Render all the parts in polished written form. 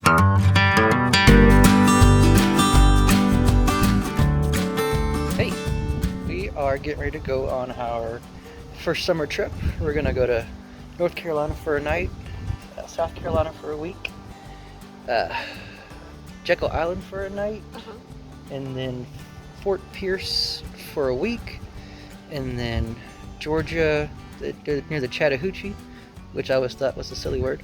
Hey, we are getting ready to go on our first summer trip. We're gonna go to North Carolina for a night, South Carolina for a week, Jekyll Island for a night, and then Fort Pierce for a week, and then Georgia near the Chattahoochee, which I always thought was a silly word,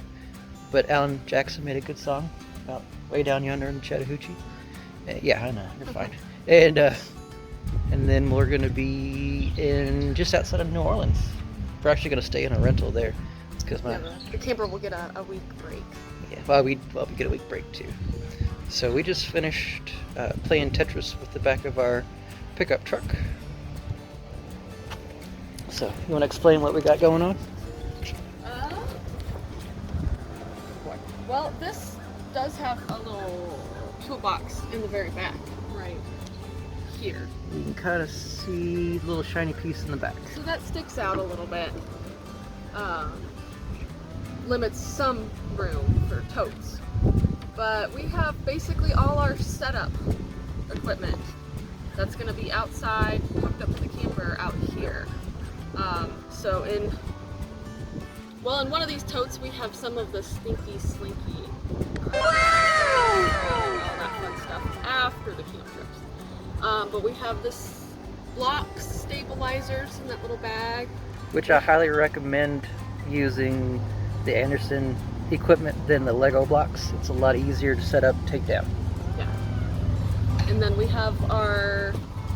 but Alan Jackson made a good song about way down yonder in the Chattahoochee. Yeah, I know, you're fine. And then we're gonna be in just outside of New Orleans. We're actually gonna stay in a rental there. It's because the camper will get a week break. Yeah, well, we get a week break too. So we just finished playing Tetris with the back of our pickup truck. So you want to explain what we got going on? Well, this does have a little toolbox in the very back, right here. You can kind of see the little shiny piece in the back. So that sticks out a little bit. Limits some room for totes. But we have basically all our setup equipment that's going to be outside, hooked up to the camper out here. So in one of these totes we have some of the stinky slinky, all that fun stuff after the camp trips. But we have this block stabilizers in that little bag, which I highly recommend using the Anderson equipment than the Lego blocks. It's a lot easier to set up, take down. Yeah. And then we have our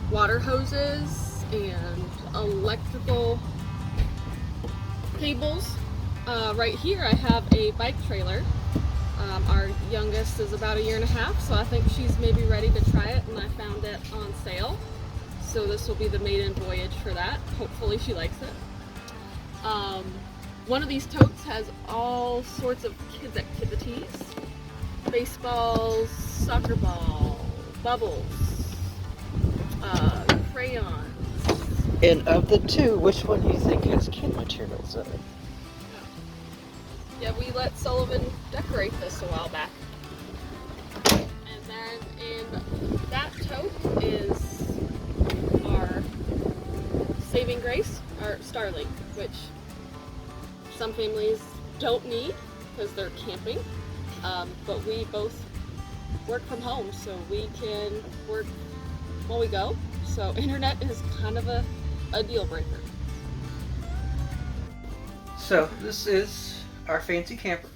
water hoses and electrical cables. Right here I have a bike trailer. Our youngest is about 1.5 years, so I think she's maybe ready to try it, and I found it on sale. So this will be the maiden voyage for that. Hopefully she likes it. One of these totes has all sorts of kids' activities. Baseballs, soccer ball, bubbles, crayons. And of the two, which one do you think has kid materials in it? Yeah, we let Sullivan decorate this a while back. And then in that tote is our saving grace, our Starlink, which some families don't need because they're camping. But we both work from home, so we can work while we go. So internet is kind of a deal breaker. So this is our fancy camper.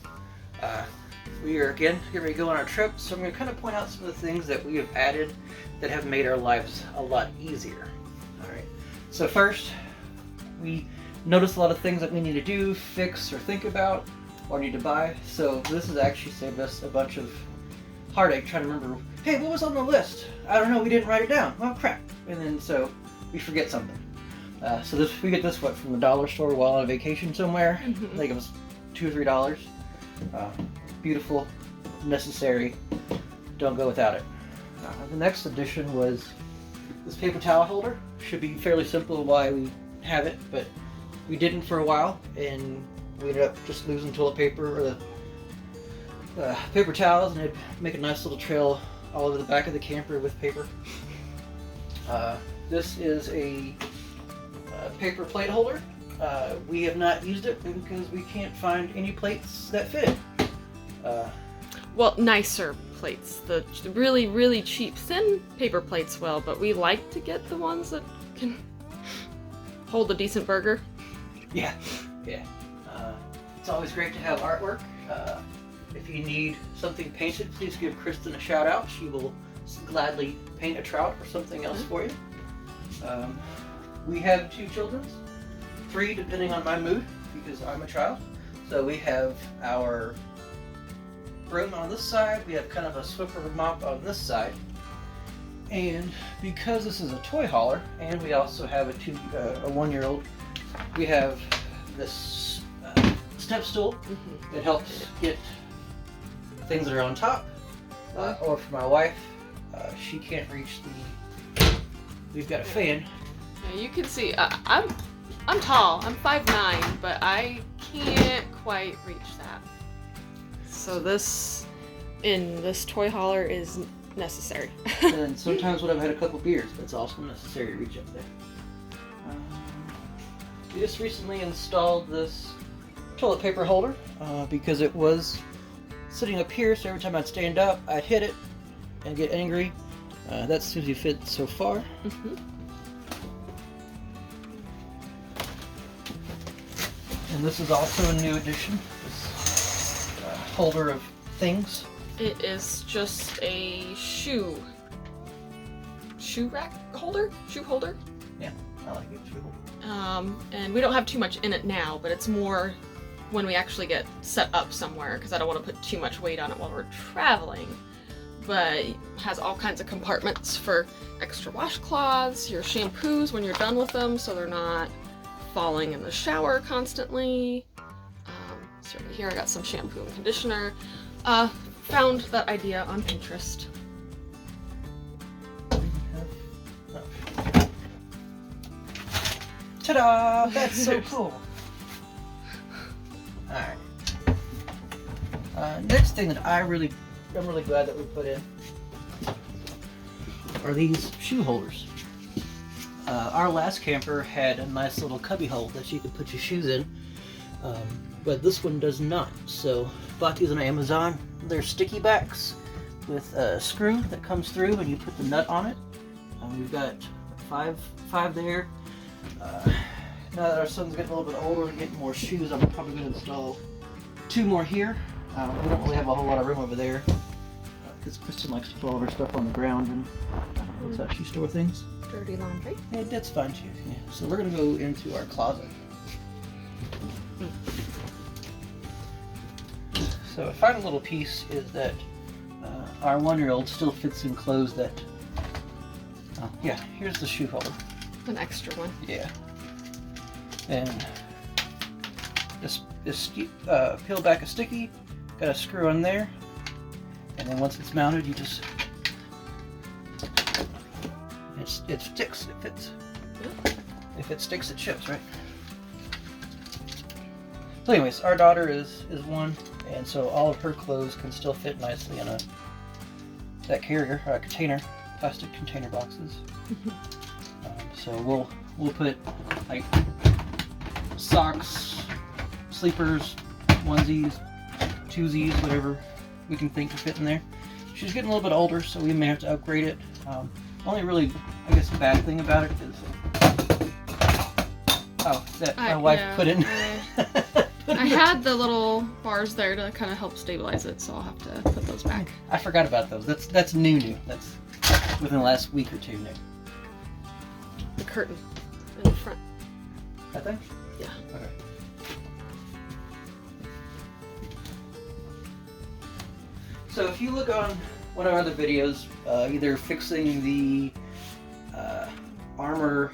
We are again here we go on our trip, so I'm going to kind of point out some of the things that we have added that have made our lives a lot easier. Alright, so first we notice a lot of things that we need to do, fix, or think about, or need to buy. So this has actually saved us a bunch of heartache trying to remember, hey, what was on the list? I don't know, we didn't write it down. Oh crap. And then so we forget something. So we get this from the dollar store while on vacation somewhere. I think it was $2 or $3. Beautiful, necessary, don't go without it. The next addition was this paper towel holder. Should be fairly simple why we have it, but we didn't for a while, and we ended up just losing toilet paper or the paper towels, and it'd make a nice little trail all over the back of the camper with paper. This is a paper plate holder. We have not used it because we can't find any plates that fit it. Well, nicer plates. The really, really cheap thin paper plates will, but we like to get the ones that can hold a decent burger. Yeah. It's always great to have artwork. If you need something painted, please give Kristen a shout out. She will gladly paint a trout or something else for you. We have 2 children, 3 depending on my mood, because I'm a child. So we have our broom on this side, we have kind of a Swiffer mop on this side, and because this is a toy hauler, and we also have a 1-year-old, we have this step stool that helps get things that are on top, or for my wife, she can't reach we've got a fan. Yeah, you can see, I'm tall, I'm 5'9", but I can't quite reach that. So this in this toy hauler is necessary. And sometimes when I've had a couple beers, that's also necessary to reach up there. We just recently installed this toilet paper holder because it was sitting up here, so every time I'd stand up, I'd hit it and get angry. That seems to fit so far. Mm-hmm. And this is also a new addition, this holder of things. It is just a shoe rack holder? Shoe holder? Yeah, I like it, shoe holder. And we don't have too much in it now, but it's more when we actually get set up somewhere, because I don't want to put too much weight on it while we're traveling. But it has all kinds of compartments for extra washcloths, your shampoos when you're done with them, so they're not falling in the shower constantly. So here I got some shampoo and conditioner. Found that idea on Pinterest. Ta-da! That's so cool. Alright. Next thing that I'm really glad that we put in are these shoe holders. Our last camper had a nice little cubby hole that you could put your shoes in, but this one does not. So bought these on Amazon. They're sticky backs with a screw that comes through and you put the nut on it. We've got five there. Now that our son's getting a little bit older and getting more shoes, I'm probably going to install 2 more here. We don't really have a whole lot of room over there because Kristen likes to put all of her stuff on the ground and that's how she store things. Dirty laundry. Yeah, that's fine too. Yeah. So we're going to go into our closet. So a final little piece is that our 1-year-old still fits in clothes that... Oh, yeah, here's the shoe holder. An extra one. Yeah. And this peel back a sticky, got a screw on there, and then once it's mounted, you just... It sticks, it fits. Yep. If it sticks, it ships, right? So anyways, our daughter is 1, and so all of her clothes can still fit nicely in that carrier, container, plastic container boxes. So we'll put like socks, sleepers, onesies, twosies, whatever we can think to fit in there. She's getting a little bit older, so we may have to upgrade it. Only really, I guess, bad thing about it is that my wife put in. I had the little bars there to kind of help stabilize it, so I'll have to put those back. I forgot about those. That's new. That's within the last week or 2 new. The curtain in the front. That thing? Yeah. Okay. So if you look on one of our other videos, either fixing the Armor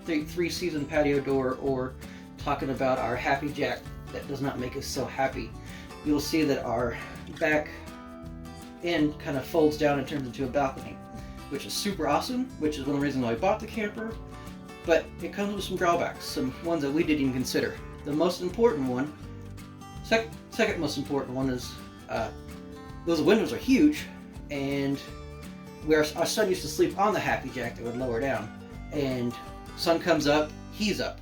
3-season patio door or talking about our Happy Jack that does not make us so happy, you'll see that our back end kind of folds down and turns into a balcony, which is super awesome, which is one of the reasons why I bought the camper, but it comes with some drawbacks, some ones that we didn't even consider. The most important one, second most important one is those windows are huge, and our son used to sleep on the Happy Jack that would lower down, and sun comes up, he's up.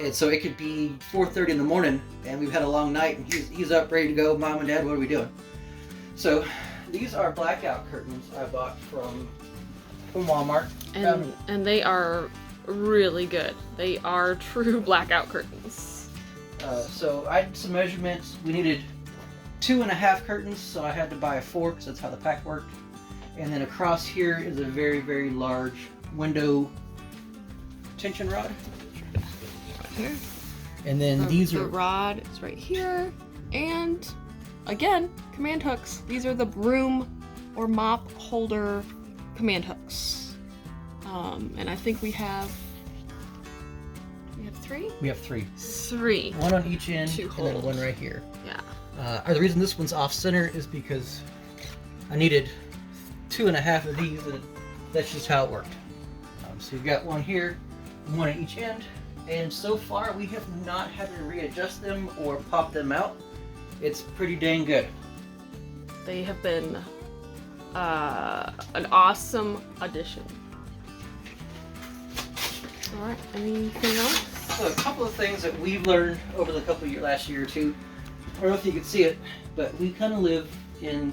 And so it could be 4:30 in the morning, and we've had a long night, and he's up, ready to go. Mom and Dad, what are we doing? So these are blackout curtains I bought from Walmart. And they are really good. They are true blackout curtains. So I did some measurements. We needed 2.5 curtains, so I had to buy a 4 because that's how the pack worked. And then across here is a very, very large window tension rod. Here. And then the rod is right here, and again, command hooks. These are the broom or mop holder command hooks. And I think we have 3? We have 3. 3. 1 on each end, 2 and holes. then 1 right here. Yeah. The reason this one's off center is because I needed 2.5 of these, and that's just how it worked. So you've got 1 here, 1 at each end. And so far, we have not had to readjust them or pop them out. It's pretty dang good. They have been an awesome addition. All right, anything else? So a couple of things that we've learned over the last year or two. I don't know if you can see it, but we kind of live in,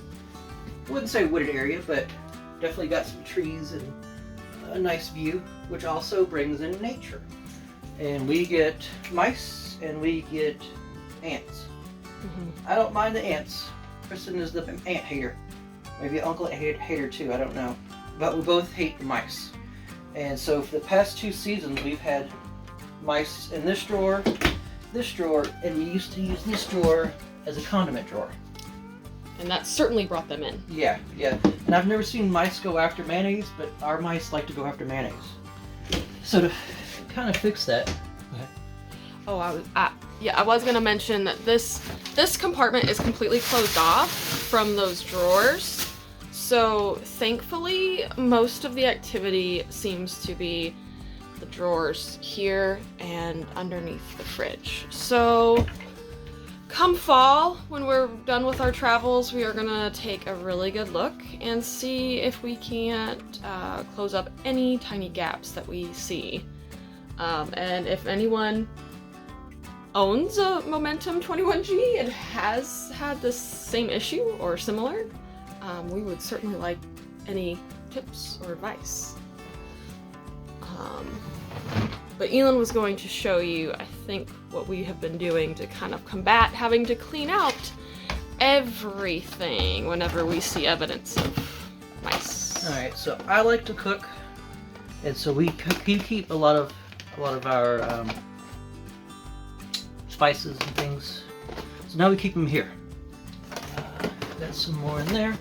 I wouldn't say wooded area, but definitely got some trees and a nice view, which also brings in nature. And we get mice and we get ants. I don't mind the ants. Kristen is the ant hater. Maybe Uncle hater too, I don't know. But we both hate the mice. And so for the past 2 seasons, we've had mice in this drawer, and we used to use this drawer as a condiment drawer. And that certainly brought them in. Yeah. And I've never seen mice go after mayonnaise, but our mice like to go after mayonnaise. So to kind of fix that. Oh, I was gonna mention that this compartment is completely closed off from those drawers. So thankfully, most of the activity seems to be the drawers here and underneath the fridge. So come fall, when we're done with our travels, we are gonna take a really good look and see if we can't close up any tiny gaps that we see. And if anyone owns a Momentum 21G and has had this same issue or similar, we would certainly like any tips or advice. But Elin was going to show you, I think, what we have been doing to kind of combat having to clean out everything whenever we see evidence of mice. All right, so I like to cook, and so we keep a lot of our spices and things. So now we keep them here. Got some more in there.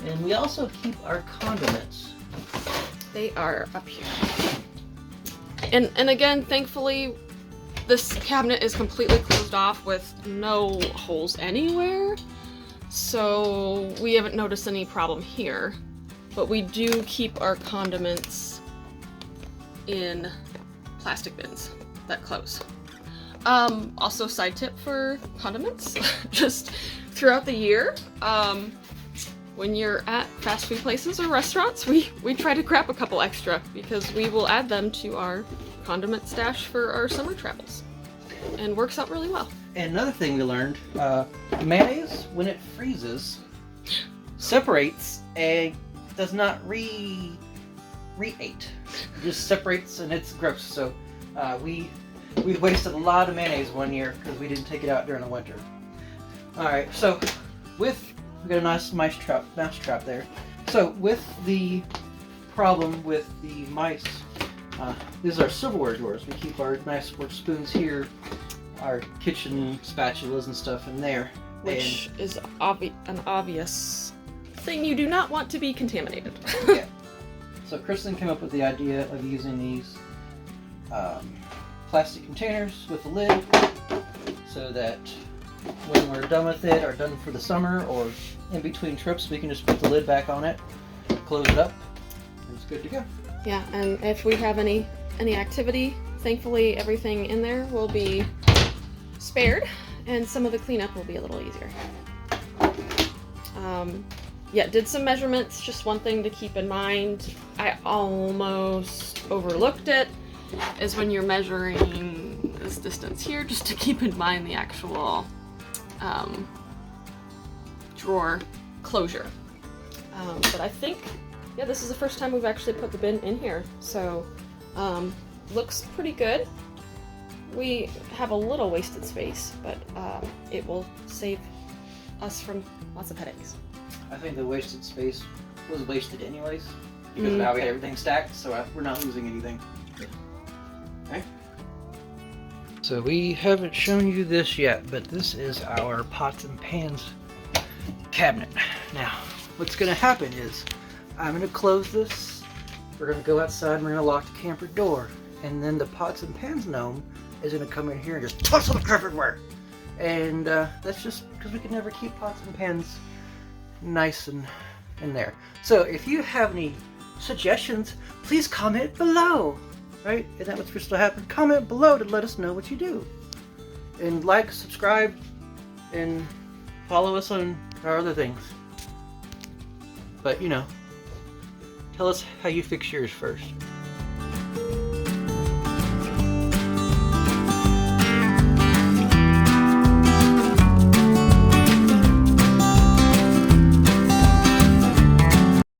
And we also keep our condiments. They are up here. And again, thankfully, this cabinet is completely closed off with no holes anywhere. So we haven't noticed any problem here. But we do keep our condiments in plastic bins that close. Also, side tip for condiments, just throughout the year, when you're at fast food places or restaurants, we try to grab a couple extra because we will add them to our condiment stash for our summer travels. And works out really well. And another thing we learned, mayonnaise, when it freezes, separates and does not re-ate. It just separates and it's gross. So we wasted a lot of mayonnaise one year because we didn't take it out during the winter. Alright, so we got a nice mouse trap there. So with the problem with the mice, these are silverware drawers. We keep our nice fork spoons here, our kitchen spatulas and stuff in there. Which is an obvious thing you do not want to be contaminated. Yeah. So Kristen came up with the idea of using these plastic containers with a lid so that when we're done with it or done for the summer or in between trips, we can just put the lid back on it, close it up, and it's good to go. Yeah, and if we have any activity, thankfully everything in there will be spared and some of the cleanup will be a little easier. Yeah, did some measurements. Just one thing to keep in mind, I almost overlooked it, is when you're measuring this distance here, just to keep in mind the actual drawer closure. But I think, yeah, this is the first time we've actually put the bin in here, so looks pretty good. We have a little wasted space, but it will save us from lots of headaches. I think the wasted space was wasted anyways, because now we had everything stacked, so we're not losing anything. Okay. So we haven't shown you this yet, but this is our pots and pans cabinet. Now, what's going to happen is I'm going to close this, we're going to go outside and we're going to lock the camper door, and then the pots and pans gnome is going to come in here and just toss them everywhere. And that's just because we can never keep pots and pans nice and in there. So if you have any suggestions, please comment below. Right? Isn't that what's supposed to happen? Comment below to let us know what you do. and like, subscribe, and follow us on our other things. But, you know, tell us how you fix yours first.